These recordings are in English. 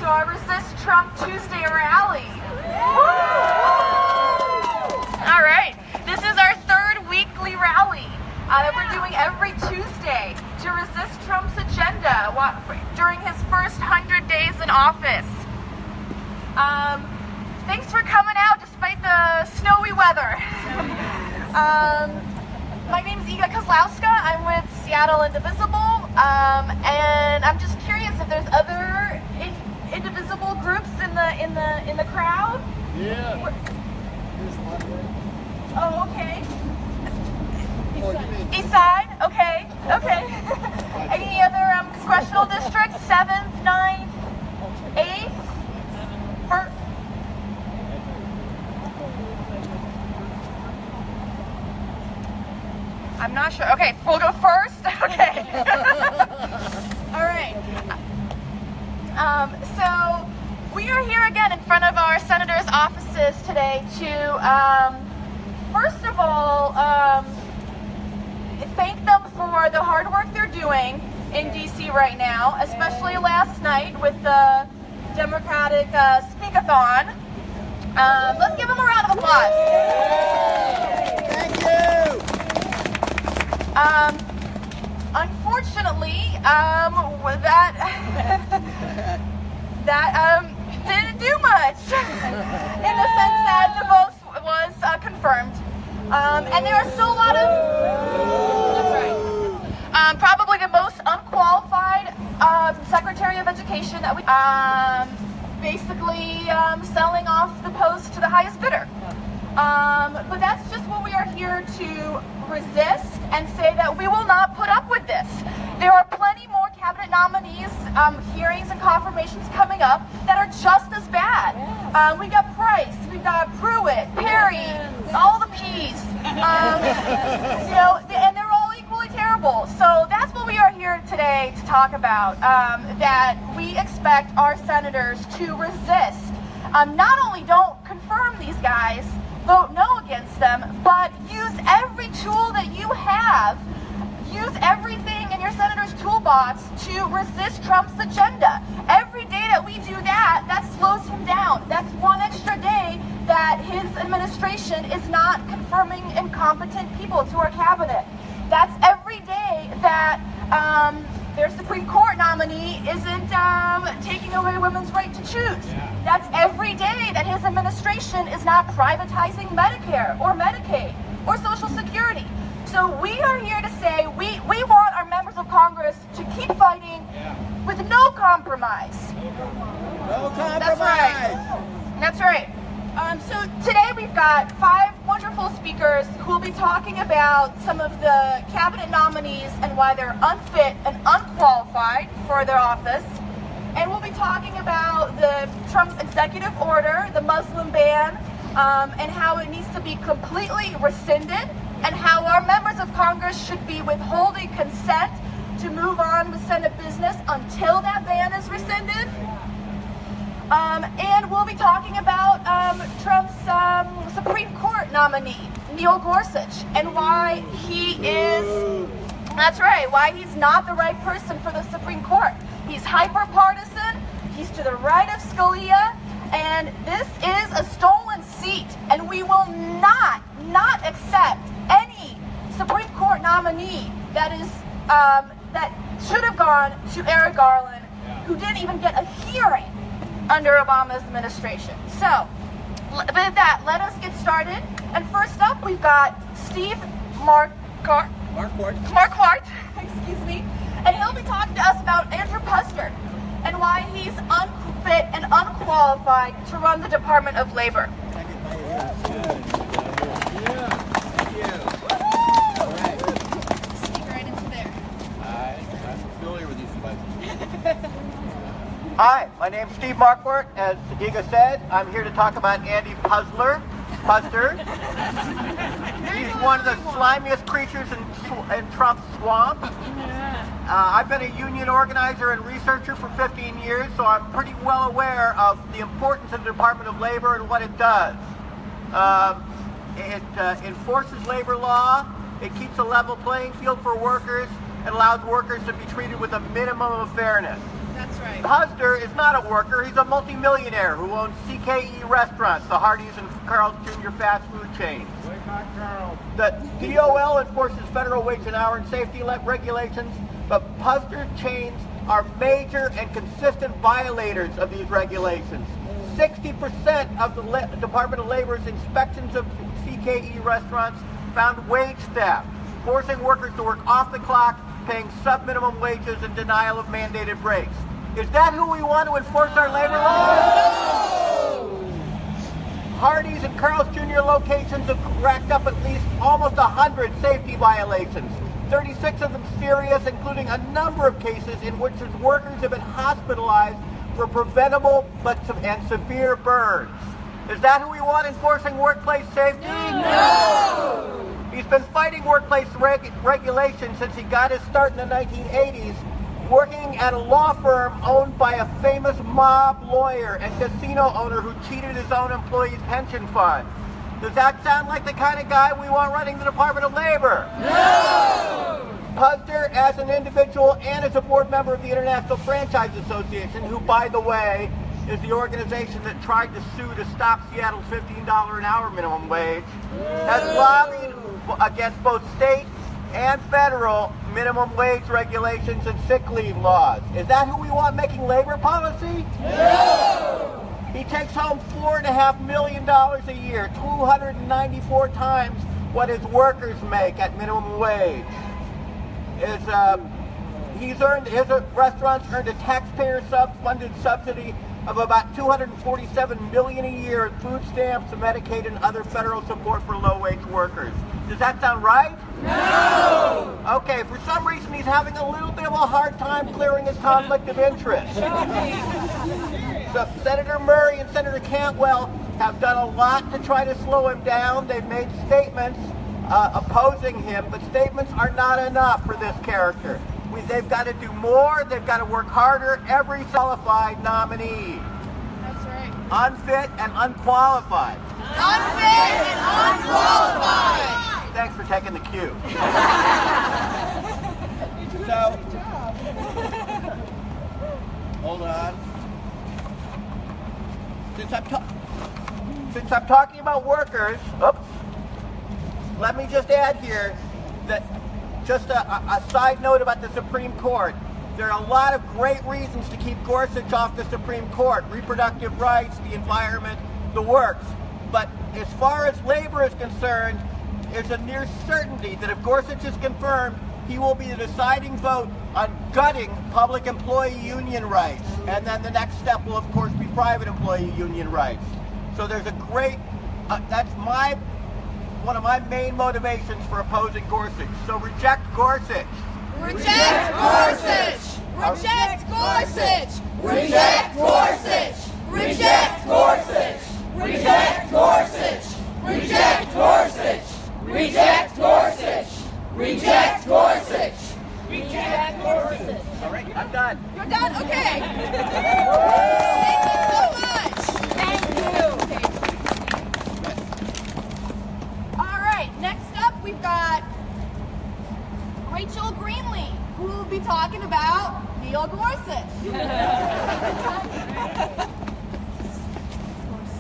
our Resist Trump Tuesday rally. All right, this is our third weekly rally that we're doing every Tuesday to resist Trump's agenda during his first 100 days in office. Thanks for coming out despite the snowy weather. My name is Iga Kozlowska. I'm with Seattle Indivisible, and I'm just curious if there's other Indivisible groups in the crowd. Yeah. Oh, okay. East side. Okay. Any other congressional districts? 7th, 9th, 8th. I'm not sure. Okay, we'll go first. Okay. All right. So we are here again in front of our senators' offices today to, first of all, thank them for the hard work they're doing in D.C. right now, especially last night with the Democratic Speak-a-thon. Let's give them a round of applause. Thank you. Unfortunately, that didn't do much in the sense that the vote was confirmed, and there are still a lot of. That's right. Probably the most unqualified Secretary of Education that we basically selling off the post to the highest bidder. But that's just what we are here to resist and say that we will not put up with this. There are plenty more cabinet nominees, hearings and confirmations coming up that are just as bad. We've got Price, we've got Pruitt, Perry, all the P's, and they're all equally terrible. So that's what we are here today to talk about, that we expect our senators to resist. Not only don't confirm these guys, vote no against them, but use every tool that you have, use everything in your senator's toolbox to resist Trump's agenda. Every day that we do that, that slows him down. That's one extra day that his administration is not confirming incompetent people to our cabinet. That's every day that their Supreme Court nominee isn't taking away women's right to choose. That's every day that his administration is not privatizing Medicare or Medicaid or Social Security. So we are here to say we want our members of Congress to keep fighting with no compromise. No compromise. That's right. So today we've got 5 wonderful speakers who will be talking about some of the cabinet nominees and why they're unfit and unqualified for their office. And we'll be talking about Trump's executive order, the Muslim ban, and how it needs to be completely rescinded, and how our members of Congress should be withholding consent to move on with Senate business until that ban is rescinded. And we'll be talking about Trump's Supreme Court nominee, Neil Gorsuch, and why why he's not the right person for the Supreme Court. He's hyper-partisan, he's to the right of Scalia, and this is a stolen seat, and we will not accept any Supreme Court nominee that should have gone to Eric Garland, who didn't even get a hearing under Obama's administration. So, with that, let us get started. And first up, we've got Steve Marquardt, excuse me, and he'll be talking to us about Andrew Pustard and why he's unfit and unqualified to run the Department of Labor. Speak right into there. I'm familiar with these devices. Hi, my name's Steve Marquardt. As Iga said, I'm here to talk about Andy Pustard. He's one of the slimiest creatures in Trump's swamp. I've been a union organizer and researcher for 15 years, so I'm pretty well aware of the importance of the Department of Labor and what it does. It enforces labor law, it keeps a level playing field for workers, and allows workers to be treated with a minimum of fairness. That's right. Husder is not a worker. He's a multimillionaire who owns CKE restaurants, the Hardee's and Carl's Jr. fast food chain. The DOL enforces federal wage and hour and safety regulations, but Husder chains are major and consistent violators of these regulations. 60% of the Department of Labor's inspections of CKE restaurants found wage theft, forcing workers to work off the clock, paying sub-minimum wages, and denial of mandated breaks. Is that who we want to enforce our labor laws? No! Hardee's and Carl's Jr. locations have racked up at least almost 100 safety violations. 36 of them serious, including a number of cases in which workers have been hospitalized for preventable and severe burns. Is that who we want enforcing workplace safety? No! He's been fighting workplace regulation since he got his start in the 1980s, working at a law firm owned by a famous mob lawyer and casino owner who cheated his own employees' pension fund. Does that sound like the kind of guy we want running the Department of Labor? No! Husder, as an individual and as a board member of the International Franchise Association, who, by the way, is the organization that tried to sue to stop Seattle's $15 an hour minimum wage, has lobbied against both state and federal minimum wage regulations and sick leave laws. Is that who we want making labor policy? No! He takes home $4.5 million a year, 294 times what his workers make at minimum wage. His restaurants earned a taxpayer-funded subsidy of about $247 million a year in food stamps, Medicaid, and other federal support for low-wage workers. Does that sound right? No! Okay, for some reason he's having a little bit of a hard time clearing his conflict of interest. So Senator Murray and Senator Cantwell have done a lot to try to slow him down. They've made statements opposing him, but statements are not enough for this character. They've got to do more. They've got to work harder. Every qualified nominee. That's right. Unfit and unqualified. Unfit and unqualified. Thanks for taking the cue. So, hold on. Since I'm talking about workers, let me just add here that just a side note about the Supreme Court. There are a lot of great reasons to keep Gorsuch off the Supreme Court. Reproductive rights, the environment, the works. But as far as labor is concerned, there's a near certainty that if Gorsuch is confirmed, he will be the deciding vote on gutting public employee union rights. And then the next step will, of course, be private employee union rights. So there's a great, that's one of my main motivations for opposing Gorsuch. So reject Gorsuch. Reject Gorsuch! Reject Gorsuch! Reject Gorsuch! Reject Gorsuch! Reject Gorsuch! Reject Gorsuch! Reject Gorsuch! Reject Gorsuch! Reject Gorsuch! All right, I'm done. You're done? Okay. Thank you so much. Thank you. All right, next up we've got Rachel Greenlee, who will be talking about Neil Gorsuch.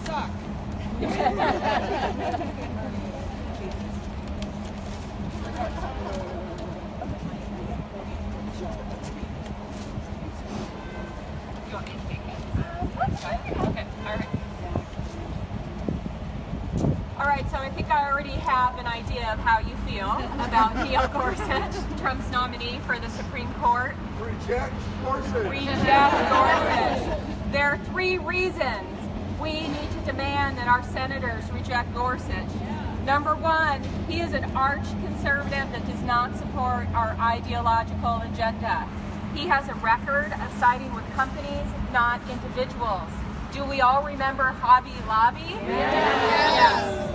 Suck. All right, so I think I already have an idea of how you feel about Neil Gorsuch, Trump's nominee for the Supreme Court. Reject Gorsuch. Reject Gorsuch. There are 3 reasons we need to demand that our senators reject Gorsuch. Number 1, he is an arch conservative that does not support our ideological agenda. He has a record of siding with companies, not individuals. Do we all remember Hobby Lobby? Yes.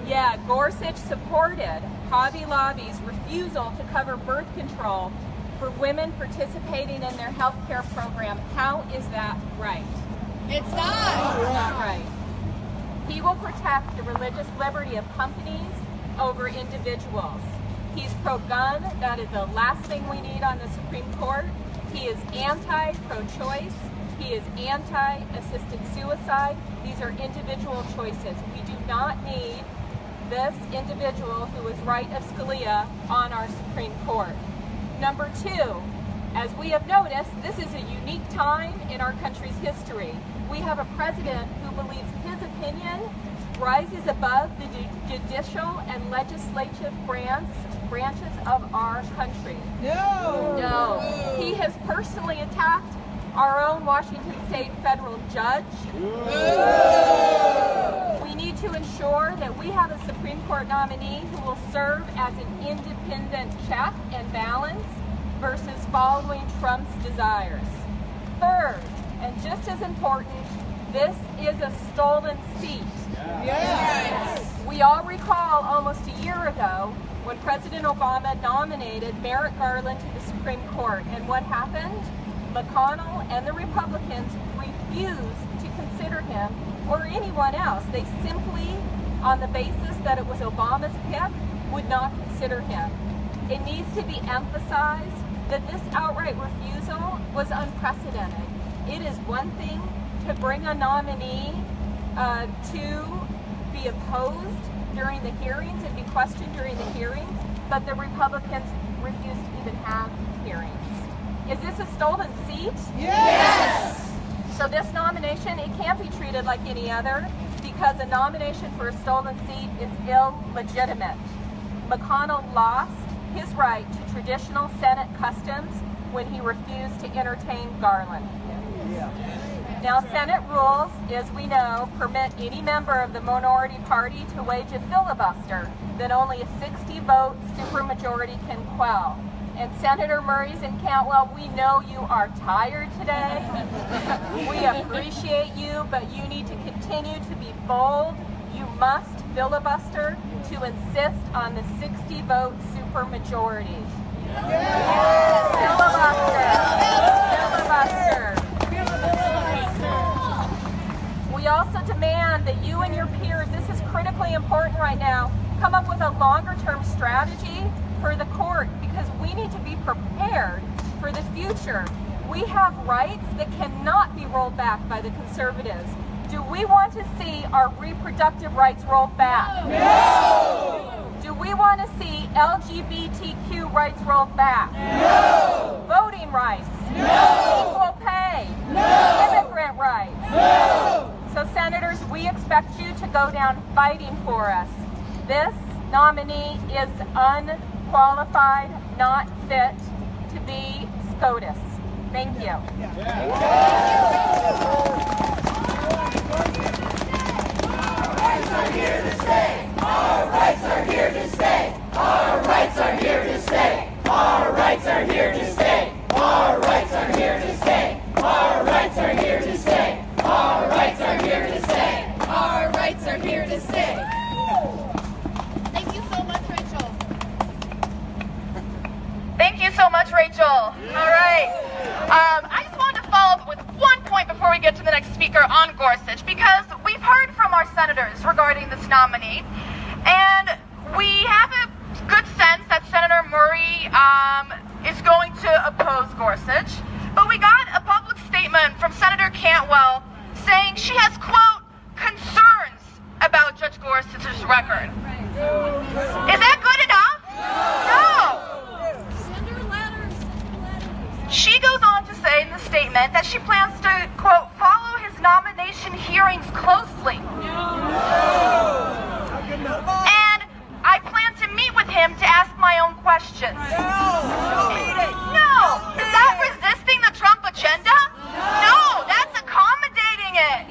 Yeah, Gorsuch supported Hobby Lobby's refusal to cover birth control for women participating in their health care program. How is that right? It's not. It's not right. He will protect the religious liberty of companies over individuals. He's pro-gun. That is the last thing we need on the Supreme Court. He is anti-pro-choice. He is anti-assisted suicide. These are individual choices. We do not need this individual who is right of Scalia on our Supreme Court. Number two, as we have noticed, this is a unique time in our country's history. We have a president who believes his opinion rises above the judicial and legislative branches of our country. No. He has personally attacked our own Washington State federal judge. We need to ensure that we have a Supreme Court nominee who will serve as an independent check and balance versus following Trump's desires. Third, and just as important, this is a stolen seat. Yes. We all recall almost a year ago when President Obama nominated Merrick Garland to the Supreme Court, and what happened? McConnell and the Republicans refused to consider him or anyone else. They simply, on the basis that it was Obama's pick, would not consider him. It needs to be emphasized that this outright refusal was unprecedented. It is one thing to bring a nominee to be opposed during the hearings and be questioned during the hearings, but the Republicans refused to even have hearings. Is this a stolen seat? Yes! So this nomination, it can't be treated like any other because a nomination for a stolen seat is illegitimate. McConnell lost his right to traditional Senate customs when he refused to entertain Garland. Now, Senate rules, as we know, permit any member of the minority party to wage a filibuster that only a 60-vote supermajority can quell. And Senator Murray's and Cantwell, we know you are tired today. We appreciate you, but you need to continue to be bold. You must filibuster to insist on the 60-vote supermajority. Yes. Filibuster. We also demand that you and your peers, this is critically important right now, come up with a longer-term strategy for the court because we need to be prepared for the future. We have rights that cannot be rolled back by the conservatives. Do we want to see our reproductive rights rolled back? No! Do we want to see LGBTQ rights rolled back? No! Voting rights? No! Equal pay? No! Immigrant rights? No! So, senators, we expect you to go down fighting for us. This nominee is unqualified, not fit to be SCOTUS. Thank you. Are here to stay. Our rights are here to stay. Our rights are here to stay. Our rights are here to stay. Our rights are here to stay. Our rights are here to stay. Our rights are here to stay. Our rights are here to stay. Thank you so much, Rachel. Thank you so much, Rachel. All right. I just wanted to follow up with one point before we get to the next speaker on Gorsuch, because we've heard from our senators regarding this nominee, and we have a good sense that Senator Murray is going to oppose Gorsuch, but we got a public statement from Senator Cantwell saying she has, quote, concerns about Judge Gorsuch's record. Is that good enough? No! She goes on to say in the statement that she plans to, quote, follow his nomination hearings closely. And I plan to meet with him to ask my own questions. No! Is that resisting the Trump agenda? No! That's accommodating it!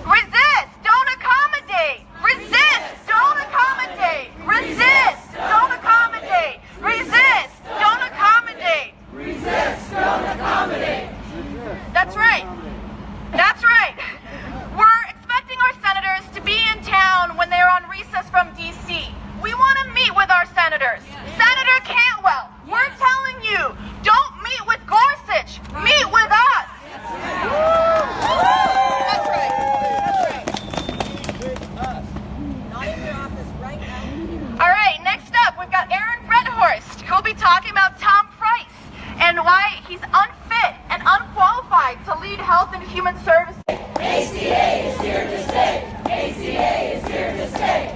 Resist! Don't accommodate! Resist! Don't accommodate! Resist! Don't accommodate! Resist! Don't accommodate! Resist, don't accommodate. That's right. That's right. We're expecting our senators to be in town when they're on recess from D.C. We want to meet with our senators. Senator Cantwell, we're telling you, don't meet with Gorsuch. Meet with us. That's right. Not in your office right now. All right, next up, we've got Aaron Bredhorst, who'll be talking about Tom Price and why Human Services. ACA is here to stay. ACA is here to stay.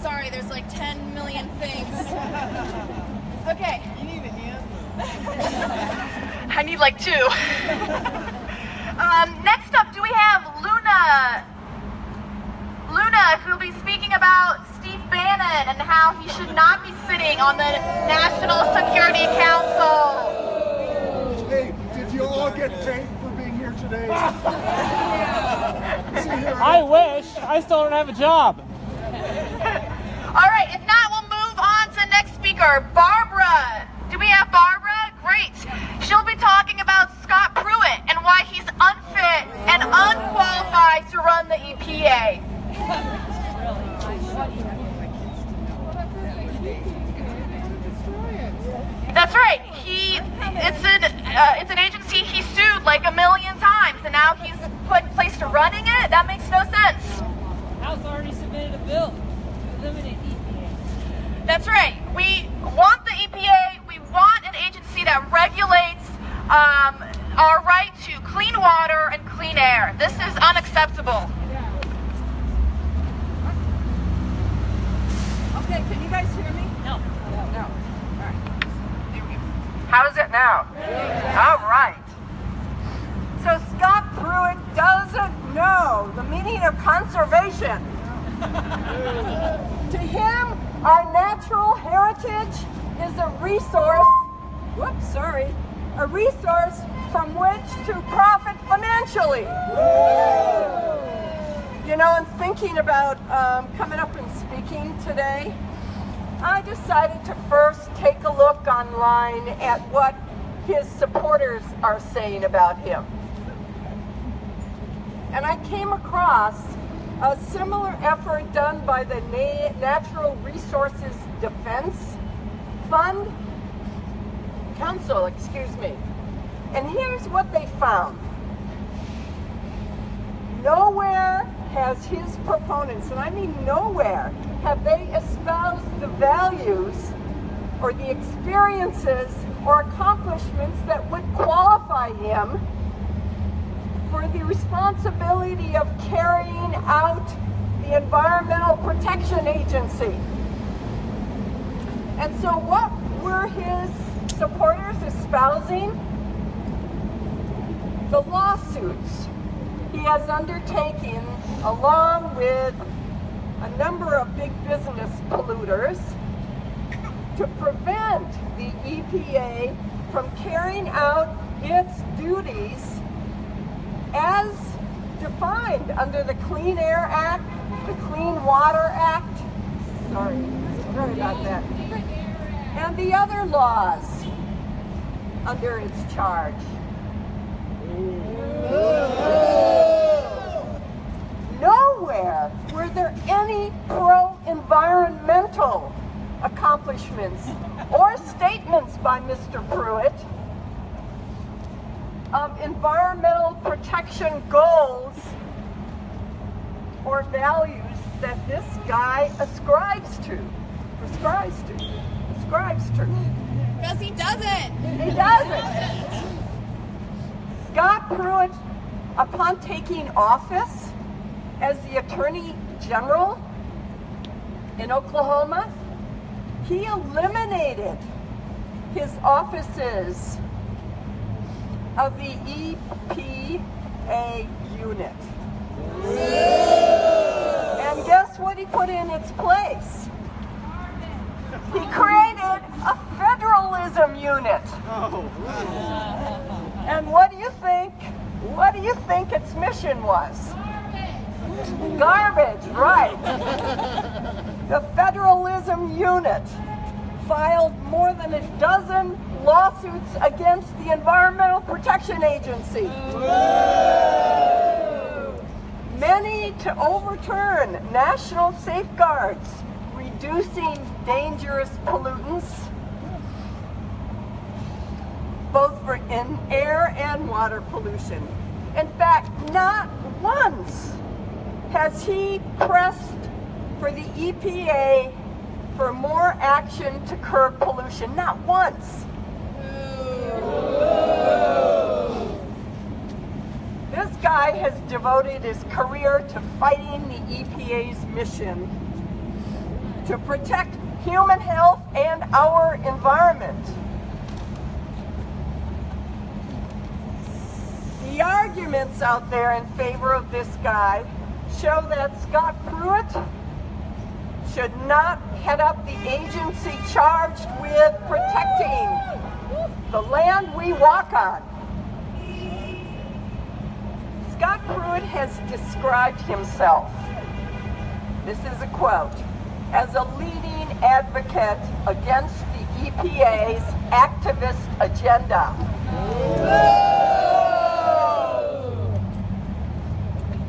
Sorry, there's like 10 million things. Okay. You need a hand. I need like 2. Next up, do we have Luna? Luna, who will be speaking about Steve Bannon and how he should not be sitting on the National Security Council. Hey, did you all get paid for being here today? I wish. I still don't have a job. All right, if not, we'll move on to the next speaker, Barbara. Do we have Barbara? Great. She'll be talking about Scott Pruitt and why he's unfit and unqualified to run the EPA. That's right. It's an agency he sued like 1 million times, and now he's put in place to running it. That makes no sense. House already submitted a bill to eliminate EPA. That's right. We want the EPA. We want an agency that regulates our right to clean water and clean air. This is unacceptable. Okay, can you guys hear me? No. No. All right. How's it now? All right. So Scott Pruitt doesn't know the meaning of conservation. To him, our natural heritage is a resource, a resource from which to profit financially. You know, in thinking about coming up and speaking today, I decided to first take a look online at what his supporters are saying about him. And I came across a similar effort done by the Natural Resources Defense Fund Council, And here's what they found. Nowhere has his proponents, and I mean nowhere, have they espoused the values or the experiences or accomplishments that would qualify him for the responsibility of carrying out the Environmental Protection Agency. And so what were his supporters espousing? The lawsuits he has undertaken along with a number of big business polluters to prevent the EPA from carrying out its duties as defined under the Clean Air Act, the Clean Water Act, sorry about that, and the other laws under its charge. Nowhere were there any pro-environmental accomplishments or statements by Mr. Pruitt of environmental protection goals or values that this guy ascribes to. Because he doesn't. He doesn't. Scott Pruitt, upon taking office as the Attorney General in Oklahoma, he eliminated his offices of the EPA unit. And guess what he put in its place? He created a federalism unit. And what do you think its mission was? Garbage, right. The federalism unit filed more than a dozen lawsuits against the Environmental Protection Agency. Many to overturn national safeguards, reducing dangerous pollutants, both for air and water pollution. In fact, not once has he pressed for the EPA for more action to curb pollution. Not once. This guy has devoted his career to fighting the EPA's mission to protect human health and our environment. The arguments out there in favor of this guy show that Scott Pruitt should not head up the agency charged with protecting the land we walk on. Scott Pruitt has described himself, this is a quote, as a leading advocate against the EPA's activist agenda.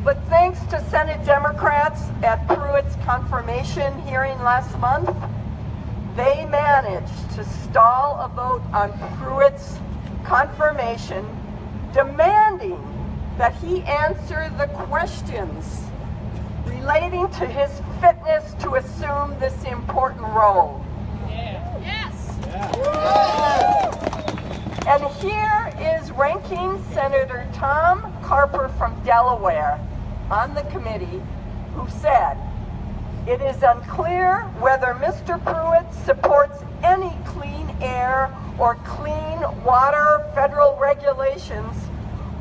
But thanks to Senate Democrats at Pruitt's confirmation hearing last month, they managed to stall a vote on Pruitt's confirmation, demanding that he answer the questions relating to his fitness to assume this important role. Yes. And here is Ranking Senator Tom Carper from Delaware on the committee, who said, "It is unclear whether Mr. Pruitt supports any clean air or clean water federal regulations,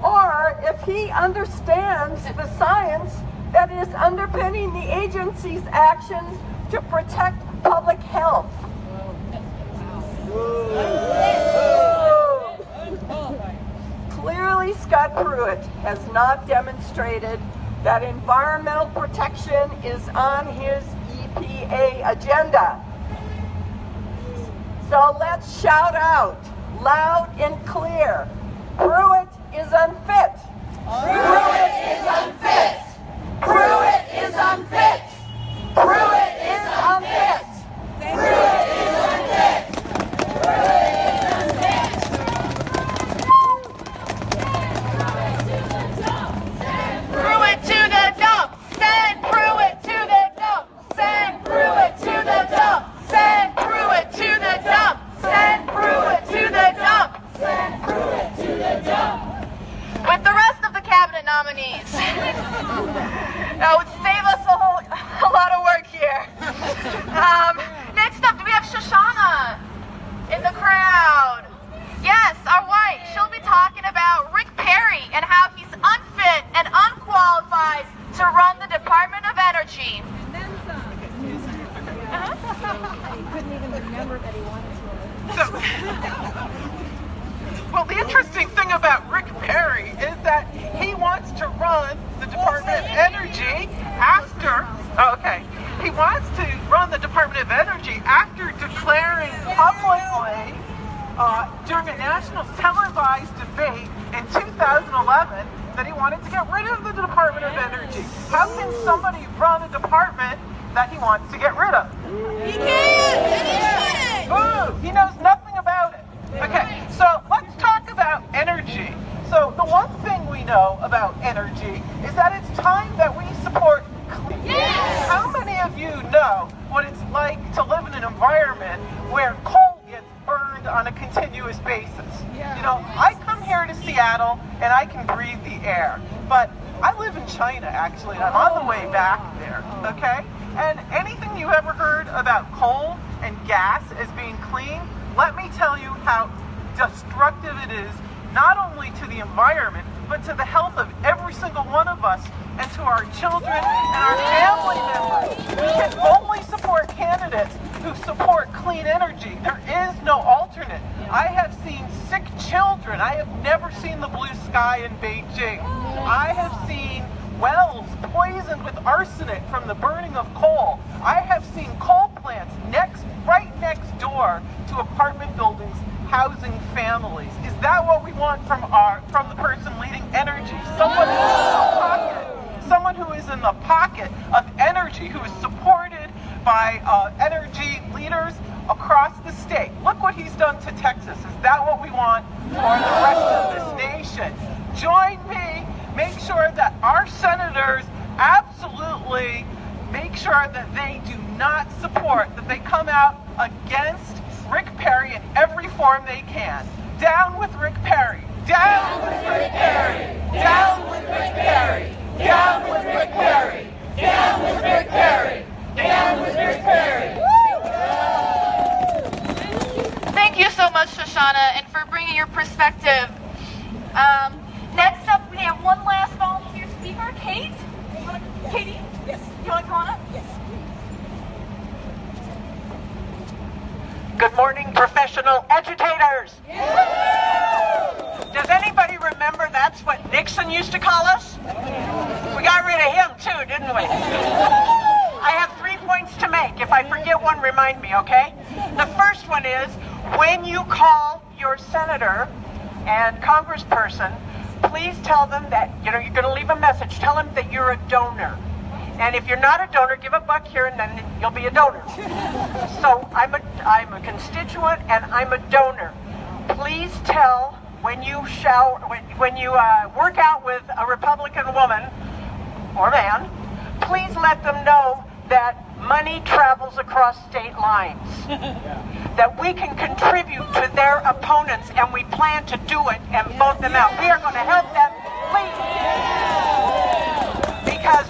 or if he understands the science that is underpinning the agency's actions to protect public health." Clearly, Scott Pruitt has not demonstrated that environmental protection is on his EPA agenda. So let's shout out loud and clear, Pruitt is unfit. Pruitt is unfit. Pruitt is unfit. Pruitt is unfit. Pruitt is unfit. Pruitt is unfit. Pruitt to the dump! Send Pruitt to the dump! Send Pruitt to the dump! Send Pruitt to the dump! Send Pruitt to the dump! Send Pruitt to the dump. With the rest of the cabinet nominees. That would save us a lot of work here. Next up, do we have Shoshana in the crowd? Yes, our wife. She'll be talking about Rick Perry and how he's unfit and unqualified to run the Department of Energy. And then some. He couldn't even remember that he wanted to. Well, the interesting thing about Rick Perry is that he wants to run the Department of Energy after, he wants to run the Department of Energy after declaring publicly during a national televised debate in 2011 that he wanted to get rid of the Department of Energy. How can somebody run a department that he wants to get rid of? He can't, and he shouldn't. Boo! He knows nothing about it. Okay, so let's talk about energy. So the one thing we know about energy is that it's time that we support clean. Yes! How many of you know what it's like to live in an environment where coal gets burned on a continuous basis? You know, I come here to Seattle and I can breathe the air, but I live in China actually, and I'm on the way back there, okay? And anything you ever heard about coal and gas as being clean, let me tell you how destructive it is, not only to the environment, but to the health of every single one of us and to our children and our family members. We can only support candidates who support clean energy. There is no alternate. I have seen sick children. I have never seen the blue sky in Beijing. I have seen wells poisoned with arsenic from the burning of coal. I have seen coal plants right next door to apartment buildings housing families. Is that what we want from the person leading energy? Someone who is in the pocket of energy, who is supported by energy leaders across the state. Look what he's done to Texas. Is that what we want for the rest of this nation? Join me. Make sure that our senators absolutely make sure that they do not support that they come out against Rick Perry in every form they can. Down with Rick Perry! Down with Rick Perry! Down with Rick Perry! Down with Rick Perry! Down with Rick Perry! Down with Rick Perry! Thank you so much, Shoshana, and for bringing your perspective. Next up, we have one last volunteer speaker, Kate. Katie? Yes. You want to come on up? Yes. Good morning, professional educators. Does anybody remember that's what Nixon used to call us? We got rid of him too, didn't we? I have 3 points to make. If I forget one, remind me, okay? The first one is, when you call your senator and congressperson, please tell them that, you're going to leave a message. Tell them that you're a donor. And if you're not a donor, give a buck here and then you'll be a donor. So I'm a constituent and I'm a donor. Please tell when you work out with a Republican woman or man, please let them know that money travels across state lines. That we can contribute to their opponents and we plan to do it and vote them out. We are going to help them, please. Because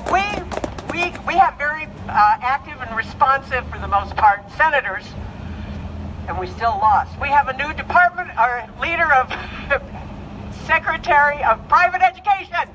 we have very active and responsive, for the most part, senators, and we still lost. We have a new department, our leader of Secretary of Private Education.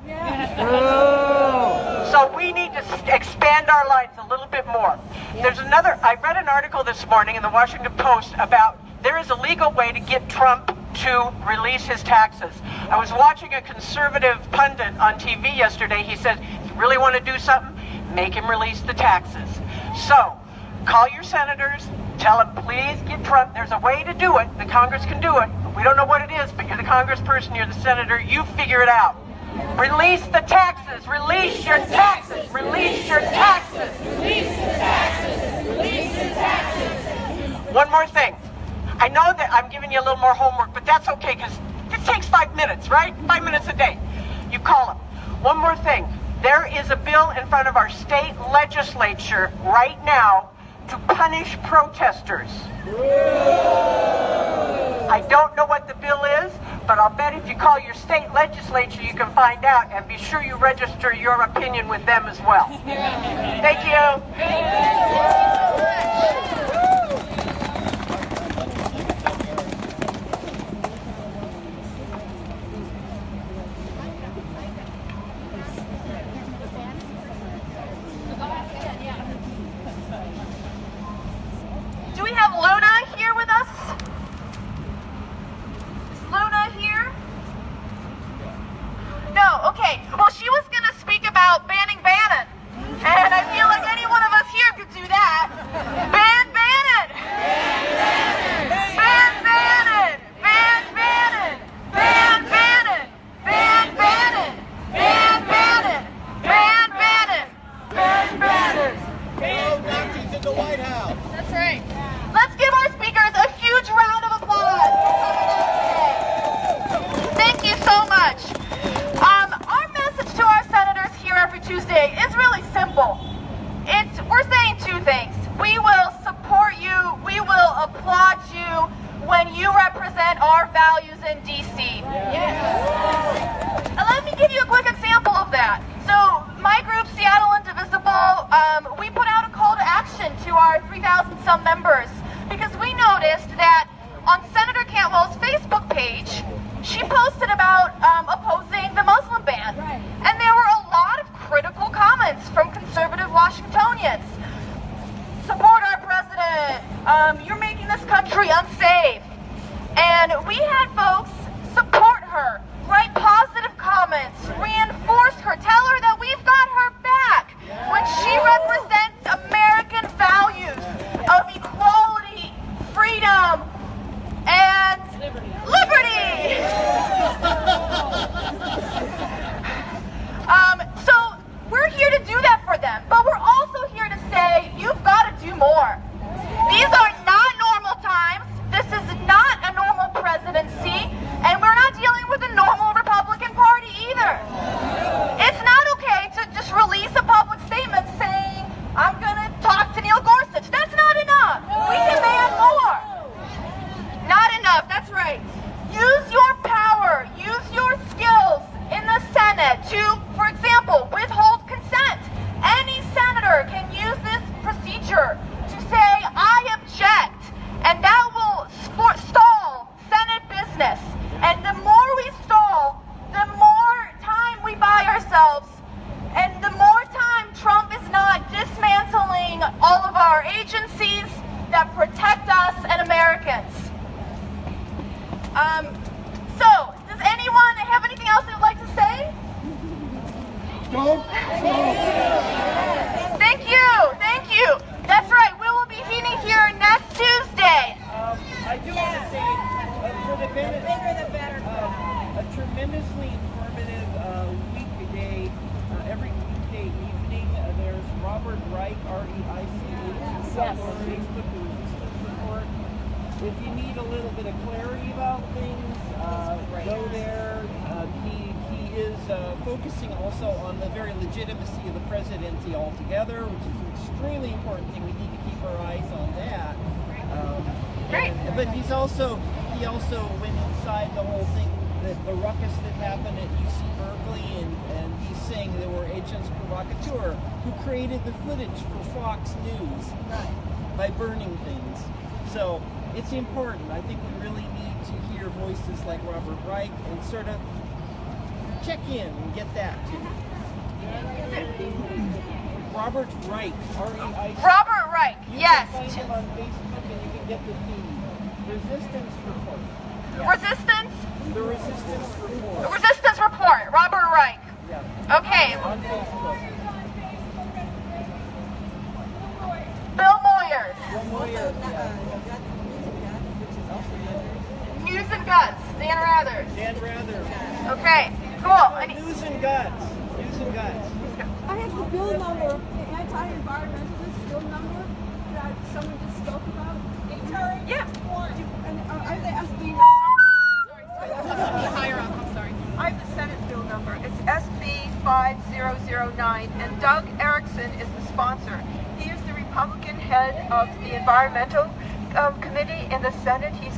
So we need to expand our lines a little bit more. There's I read an article this morning in the Washington Post about there is a legal way to get Trump to release his taxes. I was watching a conservative pundit on TV yesterday. He said, if you really want to do something, make him release the taxes. So, call your senators, tell them, please get Trump. There's a way to do it. The Congress can do it. We don't know what it is, but you're the congressperson, you're the senator, you figure it out. Release the taxes. Release your taxes. Release your taxes. Release the taxes. Release the taxes. One more thing. I know that I'm giving you a little more homework, but that's okay because it takes 5 minutes, right? 5 minutes a day. You call them. One more thing. There is a bill in front of our state legislature right now to punish protesters. I don't know what the bill is, but I'll bet if you call your state legislature, you can find out, and be sure you register your opinion with them as well. Thank you. Do we have Luna here with us? Is Luna here? No, okay. Well, she was going to speak about banning Bannon. And I feel like any one of us here could do that. Ban Bannon! Ban Bannon! Ban Bannon! Ban Bannon! Ban Bannon! Ban Bannon! Ban Bannon! Ban Bannon! No Nazis in the White House. That's right. Let's give our speakers a huge round of applause. Thank you so much. Our message to our senators here every Tuesday is really simple. We're saying two things. We will support you. We will applaud you when you represent our values in D.C. Yes. And let me give you a quick example of that. So my group, Seattle Indivisible, we put out a call to action to our 3,000 some members because we noticed that on Senator Cantwell's Facebook page, she posted about opposing the Muslim ban. Right. And there were a lot of critical comments from conservative Washingtonians. Support our president. You're making this country unsafe. And we had folks support her, write positive comments, reinforce her, tell her that we've got her back when she represents American values of equality, freedom, and liberty. So we're here to do that for them, but we're also here to say you've got to do more. These are not normal times. This is not a normal presidency, and we're not dealing with a normal agencies that protect us and Americans. So, does anyone have anything else they would like to say? Thank you. That's right, we will be meeting here next Tuesday. I do want to say, for the benefit, a tremendously informative weekday, every weekday evening, there's Robert Reich, R-E-I-C-H, on Facebook, the Resistance Report. If you need a little bit of clarity about things, go there. He is focusing also on the very legitimacy of the presidency altogether, which is an extremely important thing. We need to keep our eyes on that. But he also went inside the whole thing, the ruckus that happened at UC Berkeley, and he's saying there were agents provocateur who created the footage for Fox News by burning things. So it's important. I think we really need to hear voices like Robert Reich and sort of check in and get that too. Robert Reich, R-E-I-C. Robert Reich, yes. You can find him on Facebook and you can get the feed. Resistance Report. Resistance? The Resistance Report. Resistance Report, Robert Reich. Yeah. Okay. On Facebook. Bill Moyers. News and Guts, Dan Rather. Okay, cool. News and Guts. I have the bill number, the anti-environmentalist bill number that someone just spoke about. Yeah. And are they asking? Higher up, I'm sorry. I have the Senate bill number. It's SB 5009, and Doug Erickson is the sponsor. He is the Republican head of the Environmental Committee in the Senate. He's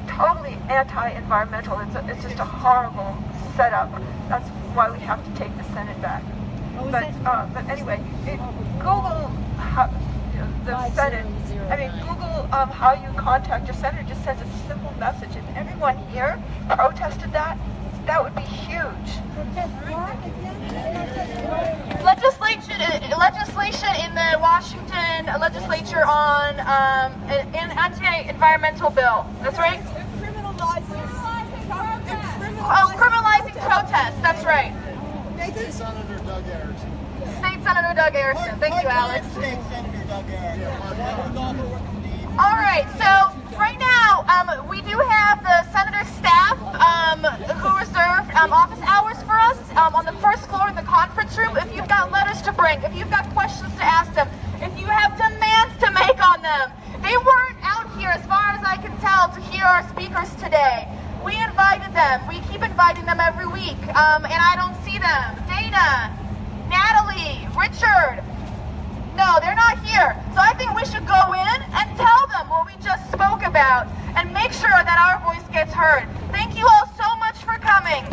totally anti-environmental. It's just a horrible setup. That's why we have to take the Senate back. But anyway, Google the Senate. I mean, Google how you contact your senator. Just sends a simple message. If everyone here protested that, that would be huge. Legislation in the Washington legislature on an anti-environmental bill. That's right. Criminalizing protests. That's right. State Senator Doug Erickson. State Senator Doug Erickson. Thank you, Alex. State Senator Doug Erickson. All right, so right now we do have the senator's staff who reserved office hours for us on the first floor in the conference room. If you've got letters to bring, if you've got questions to ask them, if you have demands to make on them. They weren't out here, as far as I can tell, to hear our speakers today. We invited them. We keep inviting them every week, and I don't see them. Dana, Natalie, Richard. No, they're not here. So I think we should go in and tell them what we just spoke about and make sure that our voice gets heard. Thank you all so much for coming.